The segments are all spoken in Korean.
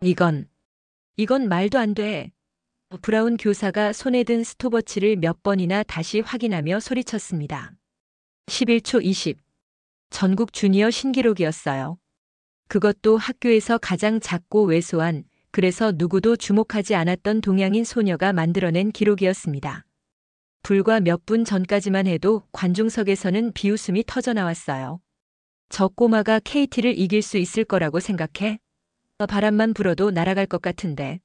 이건, 이건 말도 안 돼. 브라운 교사가 손에 든 스톱워치를 몇 번이나 다시 확인하며 소리쳤습니다. 11초 20. 전국 주니어 신기록이었어요. 그것도 학교에서 가장 작고 왜소한, 그래서 누구도 주목하지 않았던 동양인 소녀가 만들어낸 기록이었습니다. 불과 몇 분 전까지만 해도 관중석에서는 비웃음이 터져나왔어요. 저 꼬마가 KT를 이길 수 있을 거라고 생각해? 바람만 불어도 날아갈 것 같은데.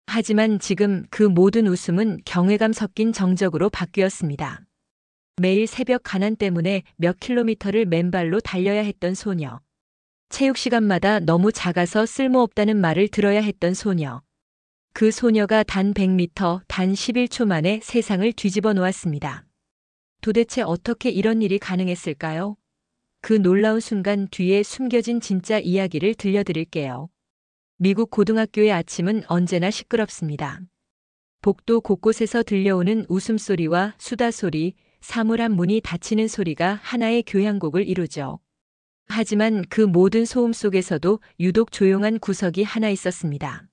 하지만 지금 그 모든 웃음은 경외감 섞인 정적으로 바뀌었습니다. 매일 새벽 가난 때문에 몇 킬로미터를 맨발로 달려야 했던 소녀. 체육 시간마다 너무 작아서 쓸모없다는 말을 들어야 했던 소녀. 그 소녀가 단 100m, 단 11초 만에 세상을 뒤집어 놓았습니다. 도대체 어떻게 이런 일이 가능했을까요? 그 놀라운 순간 뒤에 숨겨진 진짜 이야기를 들려드릴게요. 미국 고등학교의 아침은 언제나 시끄럽습니다. 복도 곳곳에서 들려오는 웃음소리와 수다소리, 사물한 문이 닫히는 소리가 하나의 교향곡을 이루죠. 하지만 그 모든 소음 속에서도 유독 조용한 구석이 하나 있었습니다.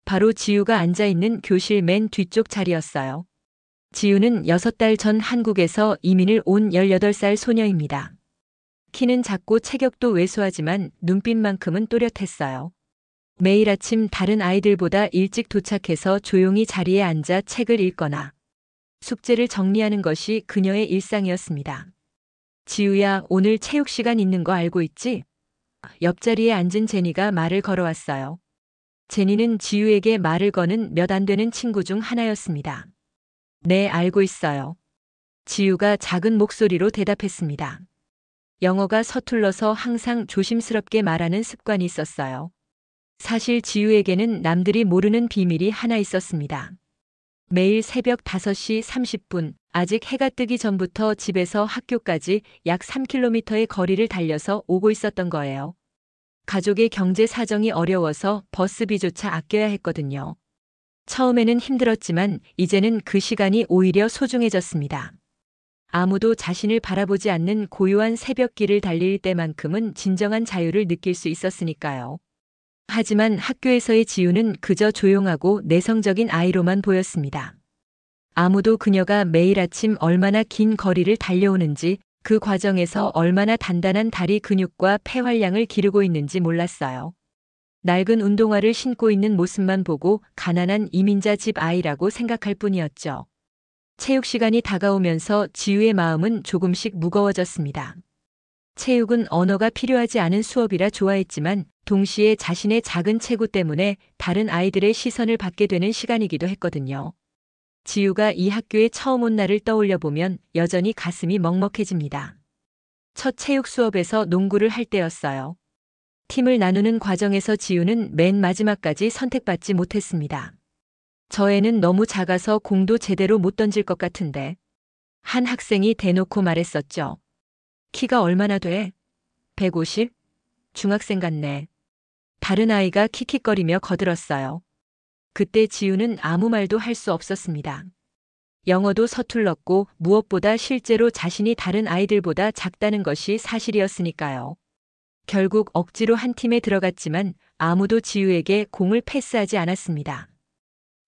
바로 지우가 앉아있는 교실 맨 뒤쪽 자리였어요. 지우는 6달 전 한국에서 이민을 온 18살 소녀입니다. 키는 작고 체격도 왜소하지만 눈빛만큼은 또렷했어요. 매일 아침 다른 아이들보다 일찍 도착해서 조용히 자리에 앉아 책을 읽거나 숙제를 정리하는 것이 그녀의 일상이었습니다. 지우야, 오늘 체육 시간 있는 거 알고 있지? 옆자리에 앉은 제니가 말을 걸어왔어요. 제니는 지우에게 말을 거는 몇 안 되는 친구 중 하나였습니다. 네, 알고 있어요. 지우가 작은 목소리로 대답했습니다. 영어가 서툴러서 항상 조심스럽게 말하는 습관이 있었어요. 사실 지우에게는 남들이 모르는 비밀이 하나 있었습니다. 매일 새벽 5시 30분, 아직 해가 뜨기 전부터 집에서 학교까지 약 3km의 거리를 달려서 오고 있었던 거예요. 가족의 경제 사정이 어려워서 버스비조차 아껴야 했거든요. 처음에는 힘들었지만 이제는 그 시간이 오히려 소중해졌습니다. 아무도 자신을 바라보지 않는 고요한 새벽길을 달릴 때만큼은 진정한 자유를 느낄 수 있었으니까요. 하지만 학교에서의 지우는 그저 조용하고 내성적인 아이로만 보였습니다. 아무도 그녀가 매일 아침 얼마나 긴 거리를 달려오는지, 그 과정에서 얼마나 단단한 다리 근육과 폐활량을 기르고 있는지 몰랐어요. 낡은 운동화를 신고 있는 모습만 보고 가난한 이민자 집 아이라고 생각할 뿐이었죠. 체육 시간이 다가오면서 지우의 마음은 조금씩 무거워졌습니다. 체육은 언어가 필요하지 않은 수업이라 좋아했지만 동시에 자신의 작은 체구 때문에 다른 아이들의 시선을 받게 되는 시간이기도 했거든요. 지우가 이 학교에 처음 온 날을 떠올려 보면 여전히 가슴이 먹먹해집니다. 첫 체육 수업에서 농구를 할 때였어요. 팀을 나누는 과정에서 지우는 맨 마지막까지 선택받지 못했습니다. 저 애는 너무 작아서 공도 제대로 못 던질 것 같은데. 한 학생이 대놓고 말했었죠. 키가 얼마나 돼? 150? 중학생 같네. 다른 아이가 킥킥거리며 거들었어요. 그때 지우는 아무 말도 할 수 없었습니다. 영어도 서툴렀고 무엇보다 실제로 자신이 다른 아이들보다 작다는 것이 사실이었으니까요. 결국 억지로 한 팀에 들어갔지만 아무도 지우에게 공을 패스하지 않았습니다.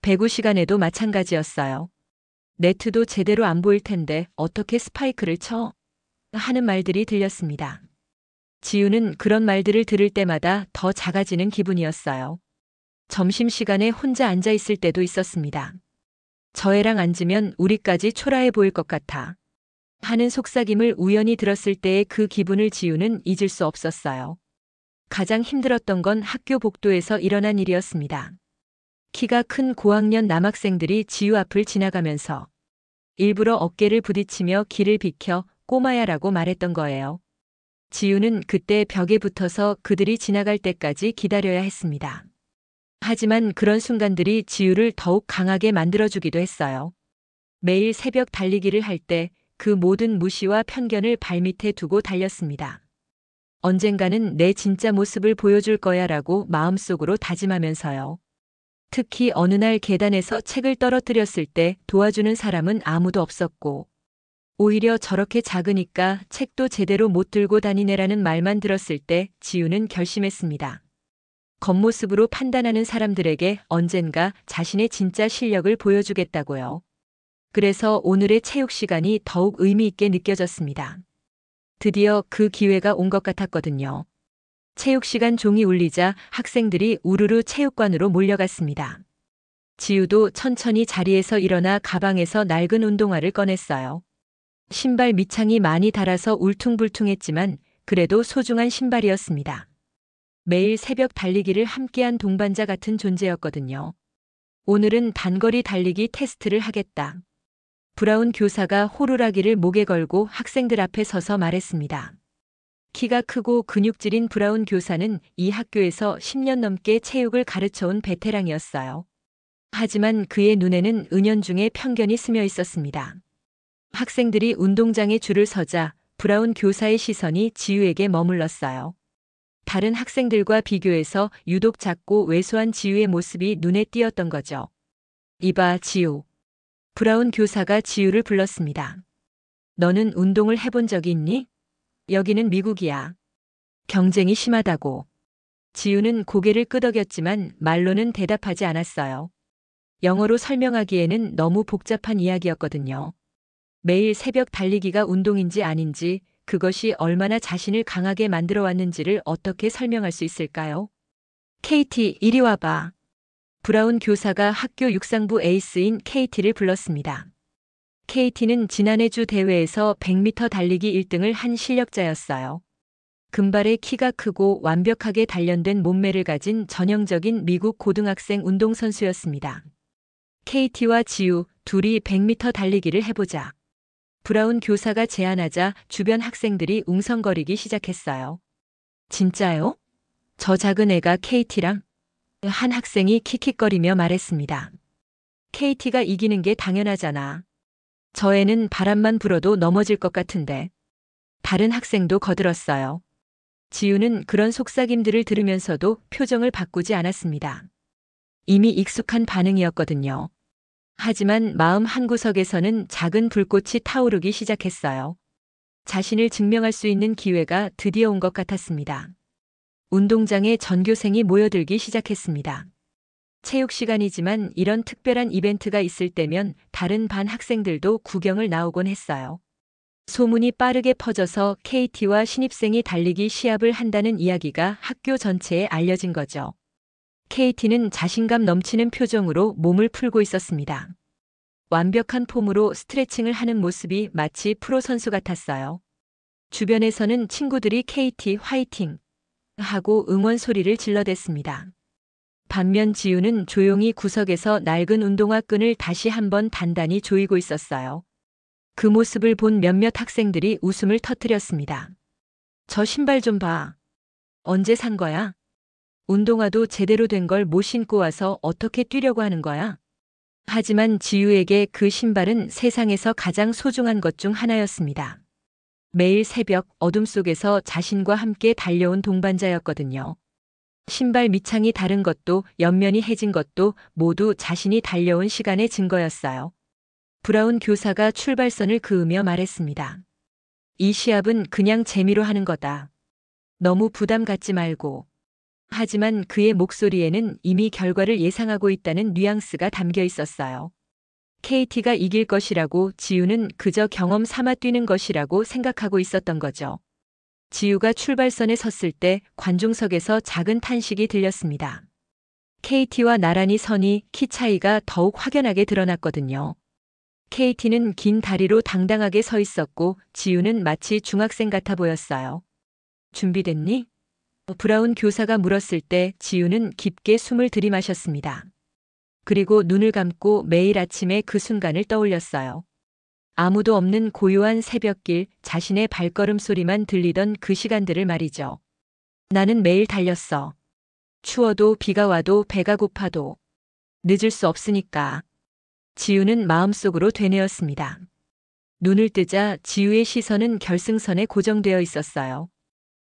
배구 시간에도 마찬가지였어요. 네트도 제대로 안 보일 텐데 어떻게 스파이크를 쳐? 하는 말들이 들렸습니다. 지우는 그런 말들을 들을 때마다 더 작아지는 기분이었어요. 점심시간에 혼자 앉아 있을 때도 있었습니다. 저 애랑 앉으면 우리까지 초라해 보일 것 같아. 하는 속삭임을 우연히 들었을 때의 그 기분을 지우는 잊을 수 없었어요. 가장 힘들었던 건 학교 복도에서 일어난 일이었습니다. 키가 큰 고학년 남학생들이 지우 앞을 지나가면서 일부러 어깨를 부딪히며 길을 비켜 꼬마야라고 말했던 거예요. 지우는 그때 벽에 붙어서 그들이 지나갈 때까지 기다려야 했습니다. 하지만 그런 순간들이 지우를 더욱 강하게 만들어주기도 했어요. 매일 새벽 달리기를 할 때 그 모든 무시와 편견을 발밑에 두고 달렸습니다. 언젠가는 내 진짜 모습을 보여줄 거야라고 마음속으로 다짐하면서요. 특히 어느 날 계단에서 책을 떨어뜨렸을 때 도와주는 사람은 아무도 없었고, 오히려 저렇게 작으니까 책도 제대로 못 들고 다니네라는 말만 들었을 때 지우는 결심했습니다. 겉모습으로 판단하는 사람들에게 언젠가 자신의 진짜 실력을 보여주겠다고요. 그래서 오늘의 체육 시간이 더욱 의미 있게 느껴졌습니다. 드디어 그 기회가 온 것 같았거든요. 체육 시간 종이 울리자 학생들이 우르르 체육관으로 몰려갔습니다. 지우도 천천히 자리에서 일어나 가방에서 낡은 운동화를 꺼냈어요. 신발 밑창이 많이 닳아서 울퉁불퉁했지만 그래도 소중한 신발이었습니다. 매일 새벽 달리기를 함께한 동반자 같은 존재였거든요. 오늘은 단거리 달리기 테스트를 하겠다. 브라운 교사가 호루라기를 목에 걸고 학생들 앞에 서서 말했습니다. 키가 크고 근육질인 브라운 교사는 이 학교에서 10년 넘게 체육을 가르쳐온 베테랑이었어요. 하지만 그의 눈에는 은연중에 편견이 스며 있었습니다. 학생들이 운동장에 줄을 서자 브라운 교사의 시선이 지우에게 머물렀어요. 다른 학생들과 비교해서 유독 작고 왜소한 지우의 모습이 눈에 띄었던 거죠. 이봐, 지우. 브라운 교사가 지우를 불렀습니다. 너는 운동을 해본 적이 있니? 여기는 미국이야. 경쟁이 심하다고. 지우는 고개를 끄덕였지만 말로는 대답하지 않았어요. 영어로 설명하기에는 너무 복잡한 이야기였거든요. 매일 새벽 달리기가 운동인지 아닌지, 그것이 얼마나 자신을 강하게 만들어 왔는지를 어떻게 설명할 수 있을까요? 케이티, 이리 와봐. 브라운 교사가 학교 육상부 에이스인 케이티를 불렀습니다. 케이티는 지난해 주 대회에서 100m 달리기 1등을 한 실력자였어요. 금발의 키가 크고 완벽하게 단련된 몸매를 가진 전형적인 미국 고등학생 운동선수였습니다. 케이티와 지우 둘이 100m 달리기를 해보자. 브라운 교사가 제안하자 주변 학생들이 웅성거리기 시작했어요. 진짜요? 저 작은 애가 케이티랑? 한 학생이 킥킥거리며 말했습니다. 케이티가 이기는 게 당연하잖아. 저 애는 바람만 불어도 넘어질 것 같은데. 다른 학생도 거들었어요. 지우는 그런 속삭임들을 들으면서도 표정을 바꾸지 않았습니다. 이미 익숙한 반응이었거든요. 하지만 마음 한구석에서는 작은 불꽃이 타오르기 시작했어요. 자신을 증명할 수 있는 기회가 드디어 온 것 같았습니다. 운동장에 전교생이 모여들기 시작했습니다. 체육 시간이지만 이런 특별한 이벤트가 있을 때면 다른 반 학생들도 구경을 나오곤 했어요. 소문이 빠르게 퍼져서 KT와 신입생이 달리기 시합을 한다는 이야기가 학교 전체에 알려진 거죠. KT는 자신감 넘치는 표정으로 몸을 풀고 있었습니다. 완벽한 폼으로 스트레칭을 하는 모습이 마치 프로 선수 같았어요. 주변에서는 친구들이 KT 화이팅! 하고 응원 소리를 질러댔습니다. 반면 지우는 조용히 구석에서 낡은 운동화 끈을 다시 한번 단단히 조이고 있었어요. 그 모습을 본 몇몇 학생들이 웃음을 터뜨렸습니다. 저 신발 좀 봐. 언제 산 거야? 운동화도 제대로 된 걸 못 신고 와서 어떻게 뛰려고 하는 거야? 하지만 지우에게 그 신발은 세상에서 가장 소중한 것 중 하나였습니다. 매일 새벽 어둠 속에서 자신과 함께 달려온 동반자였거든요. 신발 밑창이 다른 것도 옆면이 해진 것도 모두 자신이 달려온 시간의 증거였어요. 브라운 교사가 출발선을 그으며 말했습니다. 이 시합은 그냥 재미로 하는 거다. 너무 부담 갖지 말고. 하지만 그의 목소리에는 이미 결과를 예상하고 있다는 뉘앙스가 담겨 있었어요. KT가 이길 것이라고 지우는 그저 경험 삼아 뛰는 것이라고 생각하고 있었던 거죠. 지우가 출발선에 섰을 때 관중석에서 작은 탄식이 들렸습니다. KT와 나란히 서니 키 차이가 더욱 확연하게 드러났거든요. KT는 긴 다리로 당당하게 서 있었고 지우는 마치 중학생 같아 보였어요. 준비됐니? 브라운 교사가 물었을 때 지우는 깊게 숨을 들이마셨습니다. 그리고 눈을 감고 매일 아침에 그 순간을 떠올렸어요. 아무도 없는 고요한 새벽길, 자신의 발걸음 소리만 들리던 그 시간들을 말이죠. 나는 매일 달렸어. 추워도 비가 와도 배가 고파도. 늦을 수 없으니까. 지우는 마음속으로 되뇌었습니다. 눈을 뜨자 지우의 시선은 결승선에 고정되어 있었어요.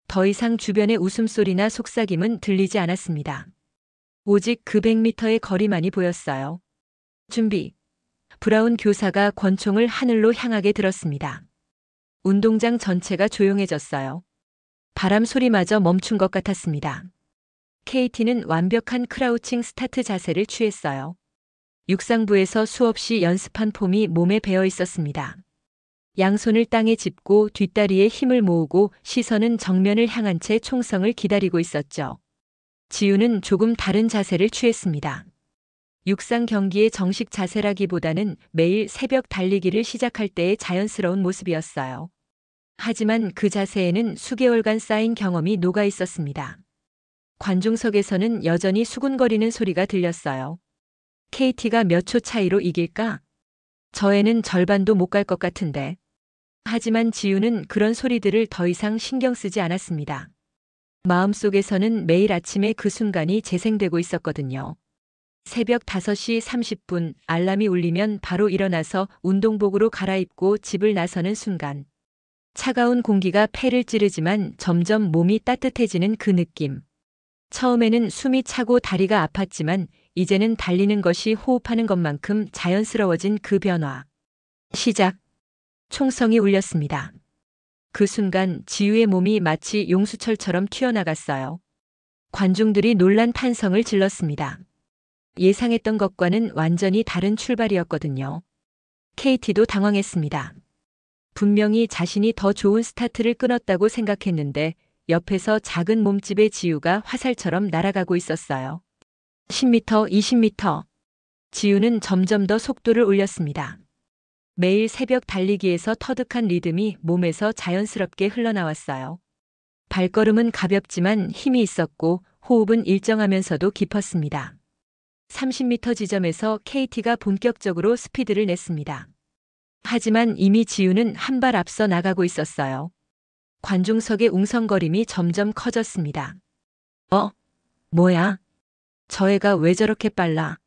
더 이상 주변의 웃음소리나 속삭임은 들리지 않았습니다. 오직 그 100m의 거리만이 보였어요. 준비. 브라운 교사가 권총을 하늘로 향하게 들었습니다. 운동장 전체가 조용해졌어요. 바람 소리마저 멈춘 것 같았습니다. KT는 완벽한 크라우칭 스타트 자세를 취했어요. 육상부에서 수없이 연습한 폼이 몸에 배어 있었습니다. 양손을 땅에 짚고 뒷다리에 힘을 모으고 시선은 정면을 향한 채 총성을 기다리고 있었죠. 지우는 조금 다른 자세를 취했습니다. 육상 경기의 정식 자세라기보다는 매일 새벽 달리기를 시작할 때의 자연스러운 모습이었어요. 하지만 그 자세에는 수개월간 쌓인 경험이 녹아 있었습니다. 관중석에서는 여전히 수군거리는 소리가 들렸어요. KT가 몇 초 차이로 이길까? 저에는 절반도 못 갈 것 같은데. 하지만 지우는 그런 소리들을 더 이상 신경 쓰지 않았습니다. 마음속에서는 매일 아침에 그 순간이 재생되고 있었거든요. 새벽 5시 30분 알람이 울리면 바로 일어나서 운동복으로 갈아입고 집을 나서는 순간. 차가운 공기가 폐를 찌르지만 점점 몸이 따뜻해지는 그 느낌. 처음에는 숨이 차고 다리가 아팠지만 이제는 달리는 것이 호흡하는 것만큼 자연스러워진 그 변화. 시작. 총성이 울렸습니다. 그 순간 지우의 몸이 마치 용수철처럼 튀어나갔어요. 관중들이 놀란 탄성을 질렀습니다. 예상했던 것과는 완전히 다른 출발이었거든요. KT도 당황했습니다. 분명히 자신이 더 좋은 스타트를 끊었다고 생각했는데 옆에서 작은 몸집의 지우가 화살처럼 날아가고 있었어요. 10m, 20m. 지우는 점점 더 속도를 올렸습니다. 매일 새벽 달리기에서 터득한 리듬이 몸에서 자연스럽게 흘러나왔어요. 발걸음은 가볍지만 힘이 있었고 호흡은 일정하면서도 깊었습니다. 30m 지점에서 KT가 본격적으로 스피드를 냈습니다. 하지만 이미 지우는 한 발 앞서 나가고 있었어요. 관중석의 웅성거림이 점점 커졌습니다. 뭐야? 저 애가 왜 저렇게 빨라?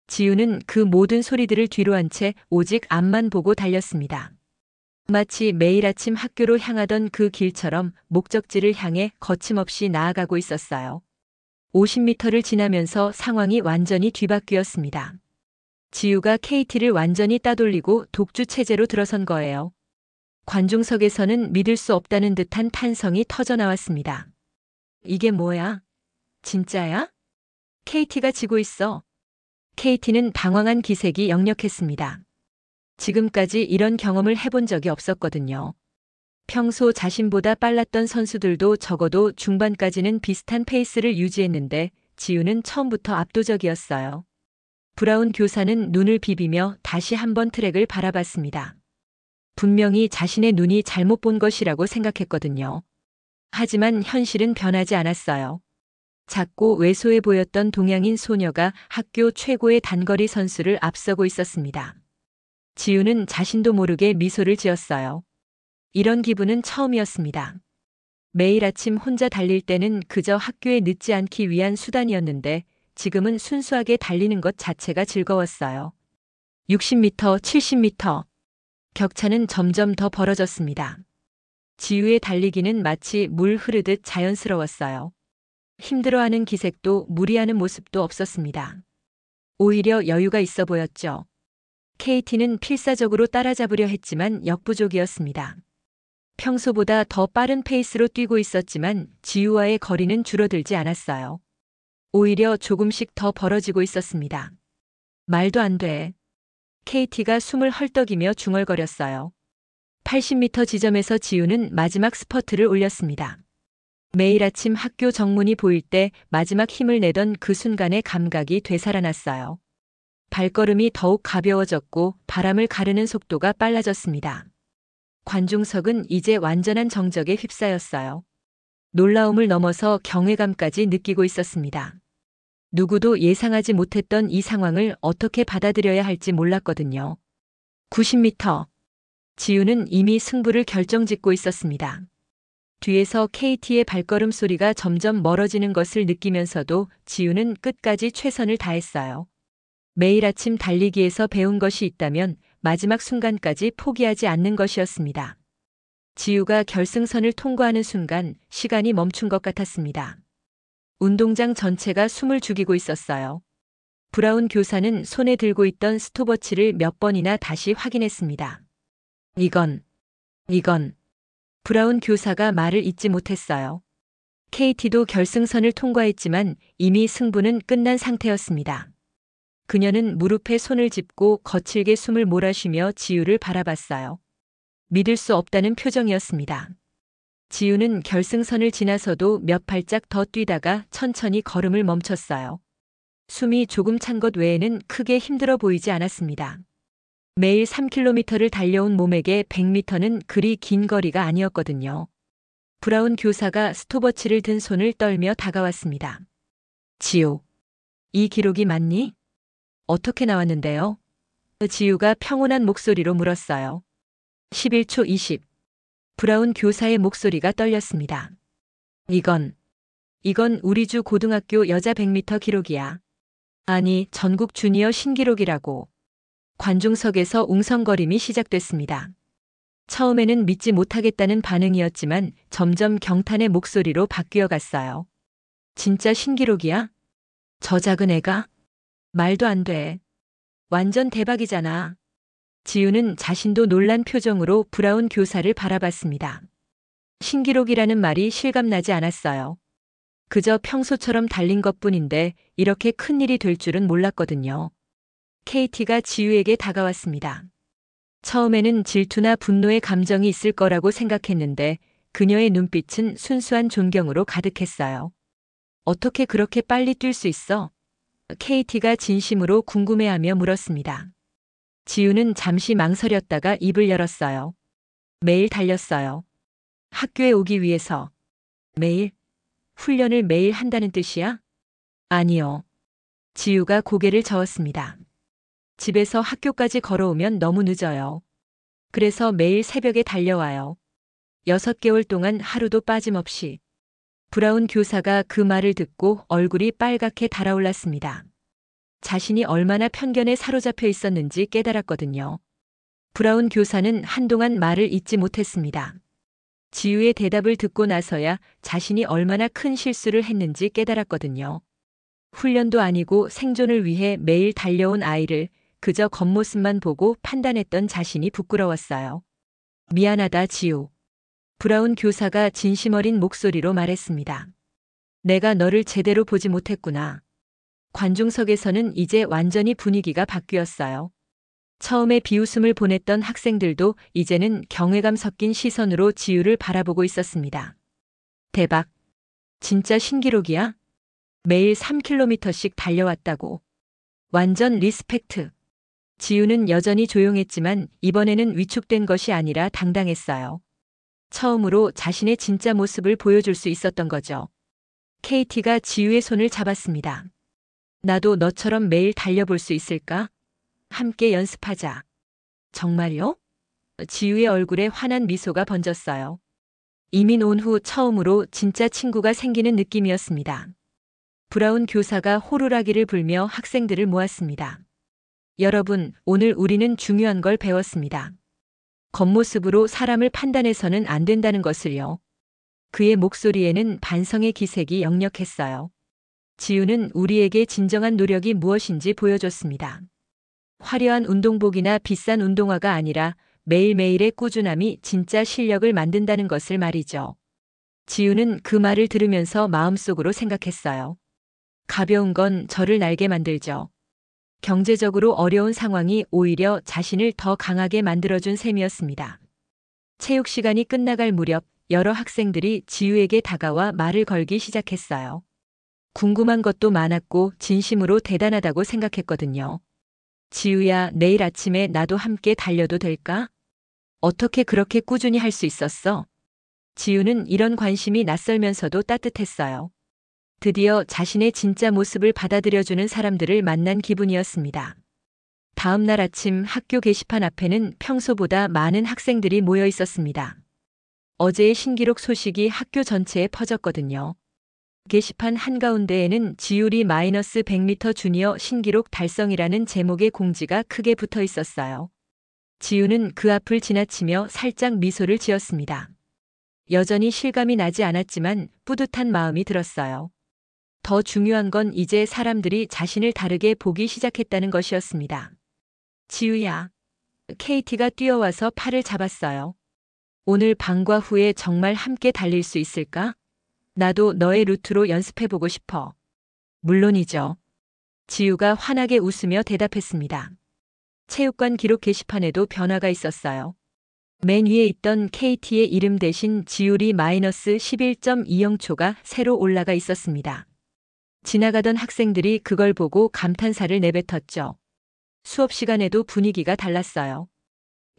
지우는 그 모든 소리들을 뒤로 한 채 오직 앞만 보고 달렸습니다. 마치 매일 아침 학교로 향하던 그 길처럼 목적지를 향해 거침없이 나아가고 있었어요. 50m를 지나면서 상황이 완전히 뒤바뀌었습니다. 지우가 KT를 완전히 따돌리고 독주 체제로 들어선 거예요. 관중석에서는 믿을 수 없다는 듯한 탄성이 터져나왔습니다. 이게 뭐야? 진짜야? KT가 지고 있어. KT는 당황한 기색이 역력했습니다. 지금까지 이런 경험을 해본 적이 없었거든요. 평소 자신보다 빨랐던 선수들도 적어도 중반까지는 비슷한 페이스를 유지했는데 지우는 처음부터 압도적이었어요. 브라운 교사는 눈을 비비며 다시 한번 트랙을 바라봤습니다. 분명히 자신의 눈이 잘못 본 것이라고 생각했거든요. 하지만 현실은 변하지 않았어요. 작고 왜소해 보였던 동양인 소녀가 학교 최고의 단거리 선수를 앞서고 있었습니다. 지우는 자신도 모르게 미소를 지었어요. 이런 기분은 처음이었습니다. 매일 아침 혼자 달릴 때는 그저 학교에 늦지 않기 위한 수단이었는데 지금은 순수하게 달리는 것 자체가 즐거웠어요. 60m, 70m. 격차는 점점 더 벌어졌습니다. 지우의 달리기는 마치 물 흐르듯 자연스러웠어요. 힘들어하는 기색도 무리하는 모습도 없었습니다. 오히려 여유가 있어 보였죠. KT는 필사적으로 따라잡으려 했지만 역부족이었습니다. 평소보다 더 빠른 페이스로 뛰고 있었지만 지우와의 거리는 줄어들지 않았어요. 오히려 조금씩 더 벌어지고 있었습니다. 말도 안 돼. KT가 숨을 헐떡이며 중얼거렸어요. 80m 지점에서 지우는 마지막 스퍼트를 올렸습니다. 매일 아침 학교 정문이 보일 때 마지막 힘을 내던 그 순간의 감각이 되살아났어요. 발걸음이 더욱 가벼워졌고 바람을 가르는 속도가 빨라졌습니다. 관중석은 이제 완전한 정적에 휩싸였어요. 놀라움을 넘어서 경외감까지 느끼고 있었습니다. 누구도 예상하지 못했던 이 상황을 어떻게 받아들여야 할지 몰랐거든요. 90m. 지우는 이미 승부를 결정짓고 있었습니다. 뒤에서 KT의 발걸음 소리가 점점 멀어지는 것을 느끼면서도 지우는 끝까지 최선을 다했어요. 매일 아침 달리기에서 배운 것이 있다면 마지막 순간까지 포기하지 않는 것이었습니다. 지우가 결승선을 통과하는 순간 시간이 멈춘 것 같았습니다. 운동장 전체가 숨을 죽이고 있었어요. 브라운 교사는 손에 들고 있던 스톱워치를 몇 번이나 다시 확인했습니다. 이건. 브라운 교사가 말을 잇지 못했어요. KT도 결승선을 통과했지만 이미 승부는 끝난 상태였습니다. 그녀는 무릎에 손을 짚고 거칠게 숨을 몰아쉬며 지우를 바라봤어요. 믿을 수 없다는 표정이었습니다. 지우는 결승선을 지나서도 몇 발짝 더 뛰다가 천천히 걸음을 멈췄어요. 숨이 조금 찬 것 외에는 크게 힘들어 보이지 않았습니다. 매일 3km를 달려온 몸에게 100m는 그리 긴 거리가 아니었거든요. 브라운 교사가 스톱워치를 든 손을 떨며 다가왔습니다. 지우, 이 기록이 맞니? 어떻게 나왔는데요? 지우가 평온한 목소리로 물었어요. 11초 20. 브라운 교사의 목소리가 떨렸습니다. 이건 우리 주 고등학교 여자 100m 기록이야. 아니, 전국 주니어 신기록이라고. 관중석에서 웅성거림이 시작됐습니다. 처음에는 믿지 못하겠다는 반응이었지만 점점 경탄의 목소리로 바뀌어 갔어요. 진짜 신기록이야? 저 작은 애가? 말도 안 돼. 완전 대박이잖아. 지우는 자신도 놀란 표정으로 브라운 교사를 바라봤습니다. 신기록이라는 말이 실감나지 않았어요. 그저 평소처럼 달린 것뿐인데 이렇게 큰일이 될 줄은 몰랐거든요. KT가 지우에게 다가왔습니다. 처음에는 질투나 분노의 감정이 있을 거라고 생각했는데 그녀의 눈빛은 순수한 존경으로 가득했어요. 어떻게 그렇게 빨리 뛸 수 있어? KT가 진심으로 궁금해하며 물었습니다. 지우는 잠시 망설였다가 입을 열었어요. 매일 달렸어요. 학교에 오기 위해서. 매일? 훈련을 매일 한다는 뜻이야? 아니요. 지우가 고개를 저었습니다. 집에서 학교까지 걸어오면 너무 늦어요. 그래서 매일 새벽에 달려와요. 6개월 동안 하루도 빠짐없이. 브라운 교사가 그 말을 듣고 얼굴이 빨갛게 달아올랐습니다. 자신이 얼마나 편견에 사로잡혀 있었는지 깨달았거든요. 브라운 교사는 한동안 말을 잇지 못했습니다. 지우의 대답을 듣고 나서야 자신이 얼마나 큰 실수를 했는지 깨달았거든요. 훈련도 아니고 생존을 위해 매일 달려온 아이를 그저 겉모습만 보고 판단했던 자신이 부끄러웠어요. 미안하다, 지우. 브라운 교사가 진심 어린 목소리로 말했습니다. 내가 너를 제대로 보지 못했구나. 관중석에서는 이제 완전히 분위기가 바뀌었어요. 처음에 비웃음을 보냈던 학생들도 이제는 경외감 섞인 시선으로 지우를 바라보고 있었습니다. 대박. 진짜 신기록이야? 매일 3km씩 달려왔다고. 완전 리스펙트. 지우는 여전히 조용했지만 이번에는 위축된 것이 아니라 당당했어요. 처음으로 자신의 진짜 모습을 보여줄 수 있었던 거죠. KT가 지우의 손을 잡았습니다. 나도 너처럼 매일 달려볼 수 있을까? 함께 연습하자. 정말요? 지우의 얼굴에 환한 미소가 번졌어요. 이민 온 후 처음으로 진짜 친구가 생기는 느낌이었습니다. 브라운 교사가 호루라기를 불며 학생들을 모았습니다. 여러분, 오늘 우리는 중요한 걸 배웠습니다. 겉모습으로 사람을 판단해서는 안 된다는 것을요. 그의 목소리에는 반성의 기색이 역력했어요. 지우는 우리에게 진정한 노력이 무엇인지 보여줬습니다. 화려한 운동복이나 비싼 운동화가 아니라 매일매일의 꾸준함이 진짜 실력을 만든다는 것을 말이죠. 지우는 그 말을 들으면서 마음속으로 생각했어요. 가벼운 건 저를 날게 만들죠. 경제적으로 어려운 상황이 오히려 자신을 더 강하게 만들어준 셈이었습니다. 체육 시간이 끝나갈 무렵 여러 학생들이 지우에게 다가와 말을 걸기 시작했어요. 궁금한 것도 많았고 진심으로 대단하다고 생각했거든요. 지우야, 내일 아침에 나도 함께 달려도 될까? 어떻게 그렇게 꾸준히 할 수 있었어? 지우는 이런 관심이 낯설면서도 따뜻했어요. 드디어 자신의 진짜 모습을 받아들여주는 사람들을 만난 기분이었습니다. 다음 날 아침 학교 게시판 앞에는 평소보다 많은 학생들이 모여 있었습니다. 어제의 신기록 소식이 학교 전체에 퍼졌거든요. 게시판 한가운데에는 지율이 -100m 주니어 신기록 달성이라는 제목의 공지가 크게 붙어 있었어요. 지우는 그 앞을 지나치며 살짝 미소를 지었습니다. 여전히 실감이 나지 않았지만 뿌듯한 마음이 들었어요. 더 중요한 건 이제 사람들이 자신을 다르게 보기 시작했다는 것이었습니다. 지우야. KT가 뛰어와서 팔을 잡았어요. 오늘 방과 후에 정말 함께 달릴 수 있을까? 나도 너의 루트로 연습해보고 싶어. 물론이죠. 지우가 환하게 웃으며 대답했습니다. 체육관 기록 게시판에도 변화가 있었어요. 맨 위에 있던 KT의 이름 대신 지율이 -11.20초가 새로 올라가 있었습니다. 지나가던 학생들이 그걸 보고 감탄사를 내뱉었죠. 수업 시간에도 분위기가 달랐어요.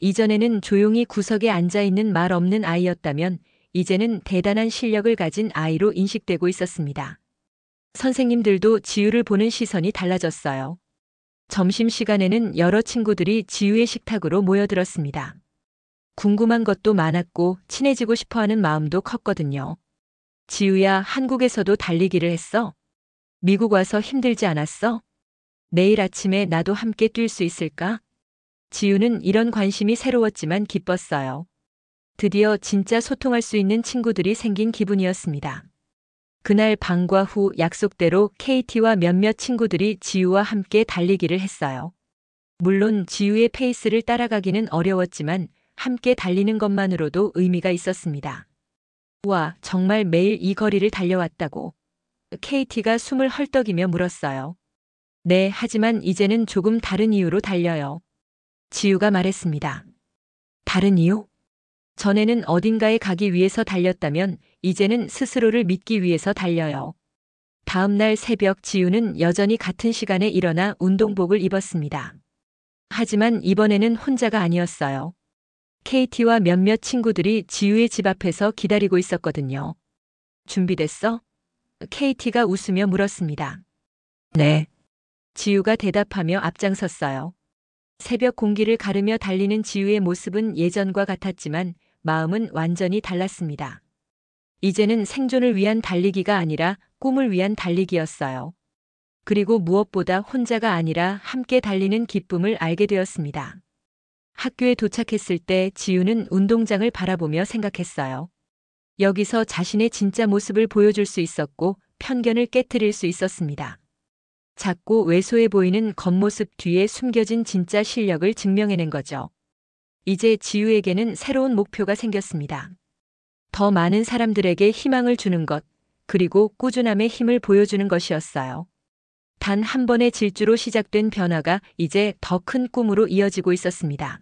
이전에는 조용히 구석에 앉아 있는 말 없는 아이였다면 이제는 대단한 실력을 가진 아이로 인식되고 있었습니다. 선생님들도 지유를 보는 시선이 달라졌어요. 점심시간에는 여러 친구들이 지유의 식탁으로 모여들었습니다. 궁금한 것도 많았고 친해지고 싶어 하는 마음도 컸거든요. 지유야, 한국에서도 달리기를 했어? 미국 와서 힘들지 않았어? 내일 아침에 나도 함께 뛸 수 있을까? 지유는 이런 관심이 새로웠지만 기뻤어요. 드디어 진짜 소통할 수 있는 친구들이 생긴 기분이었습니다. 그날 방과 후 약속대로 KT와 몇몇 친구들이 지유와 함께 달리기를 했어요. 물론 지유의 페이스를 따라가기는 어려웠지만 함께 달리는 것만으로도 의미가 있었습니다. 와, 정말 매일 이 거리를 달려왔다고. KT가 숨을 헐떡이며 물었어요. 네, 하지만 이제는 조금 다른 이유로 달려요. 지유가 말했습니다. 다른 이유? 전에는 어딘가에 가기 위해서 달렸다면 이제는 스스로를 믿기 위해서 달려요. 다음 날 새벽 지유는 여전히 같은 시간에 일어나 운동복을 입었습니다. 하지만 이번에는 혼자가 아니었어요. KT와 몇몇 친구들이 지유의 집 앞에서 기다리고 있었거든요. 준비됐어? KT가 웃으며 물었습니다. 네. 지유가 대답하며 앞장섰어요. 새벽 공기를 가르며 달리는 지유의 모습은 예전과 같았지만 마음은 완전히 달랐습니다. 이제는 생존을 위한 달리기가 아니라 꿈을 위한 달리기였어요. 그리고 무엇보다 혼자가 아니라 함께 달리는 기쁨을 알게 되었습니다. 학교에 도착했을 때 지유는 운동장을 바라보며 생각했어요. 여기서 자신의 진짜 모습을 보여줄 수 있었고 편견을 깨트릴 수 있었습니다. 작고 왜소해 보이는 겉모습 뒤에 숨겨진 진짜 실력을 증명해낸 거죠. 이제 지유에게는 새로운 목표가 생겼습니다. 더 많은 사람들에게 희망을 주는 것, 그리고 꾸준함의 힘을 보여주는 것이었어요. 단 한 번의 질주로 시작된 변화가 이제 더 큰 꿈으로 이어지고 있었습니다.